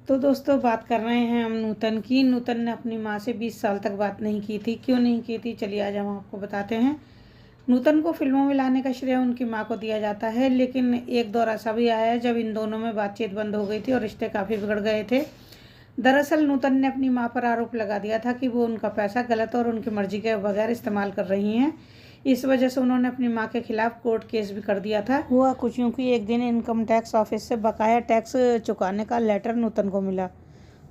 तो दोस्तों बात कर रहे हैं हम नूतन की। नूतन ने अपनी माँ से 20 साल तक बात नहीं की थी। क्यों नहीं की थी, चलिए आज हम आपको बताते हैं। नूतन को फिल्मों में लाने का श्रेय उनकी माँ को दिया जाता है, लेकिन एक दौर ऐसा भी आया है जब इन दोनों में बातचीत बंद हो गई थी और रिश्ते काफ़ी बिगड़ गए थे। दरअसल नूतन ने अपनी माँ पर आरोप लगा दिया था कि वो उनका पैसा गलत और उनकी मर्जी के बगैर इस्तेमाल कर रही हैं। इस वजह से उन्होंने अपनी माँ के खिलाफ कोर्ट केस भी कर दिया था। हुआ कुछ यूँ कि एक दिन इनकम टैक्स ऑफिस से बकाया टैक्स चुकाने का लेटर नूतन को मिला।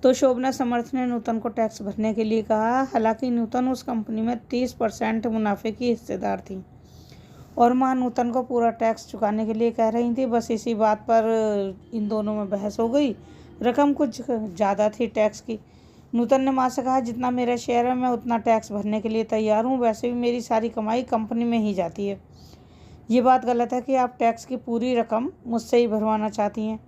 तो शोभना समर्थ ने नूतन को टैक्स भरने के लिए कहा। हालांकि नूतन उस कंपनी में 30% मुनाफे की हिस्सेदार थी और माँ नूतन को पूरा टैक्स चुकाने के लिए कह रही थी। बस इसी बात पर इन दोनों में बहस हो गई। रकम कुछ ज़्यादा थी टैक्स की। नूतन ने माँ से कहा, जितना मेरा शेयर है मैं उतना टैक्स भरने के लिए तैयार हूँ। वैसे भी मेरी सारी कमाई कंपनी में ही जाती है। ये बात गलत है कि आप टैक्स की पूरी रकम मुझसे ही भरवाना चाहती हैं।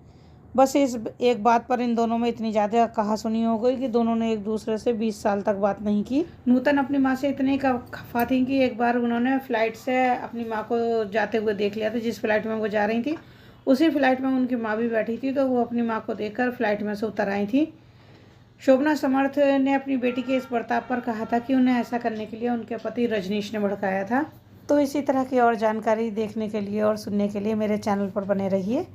बस इस एक बात पर इन दोनों में इतनी ज़्यादा कहासुनी हो गई कि दोनों ने एक दूसरे से 20 साल तक बात नहीं की। नूतन अपनी माँ से इतनी खफा थी कि एक बार उन्होंने फ़्लाइट से अपनी माँ को जाते हुए देख लिया था। जिस फ्लाइट में वो जा रही थी उसी फ्लाइट में उनकी माँ भी बैठी थी, तो वो अपनी माँ को देखकर फ्लाइट में से उतर आई थी। शोभना समर्थ ने अपनी बेटी के इस बर्ताव पर कहा था कि उन्हें ऐसा करने के लिए उनके पति रजनीश ने भड़काया था। तो इसी तरह की और जानकारी देखने के लिए और सुनने के लिए मेरे चैनल पर बने रहिए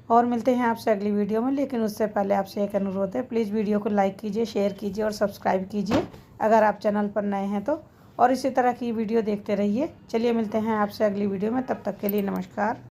और मिलते हैं आपसे अगली वीडियो में। लेकिन उससे पहले आपसे एक अनुरोध है, प्लीज़ वीडियो को लाइक कीजिए, शेयर कीजिए और सब्सक्राइब कीजिए अगर आप चैनल पर नए हैं तो। और इसी तरह की वीडियो देखते रहिए। चलिए मिलते हैं आपसे अगली वीडियो में, तब तक के लिए नमस्कार।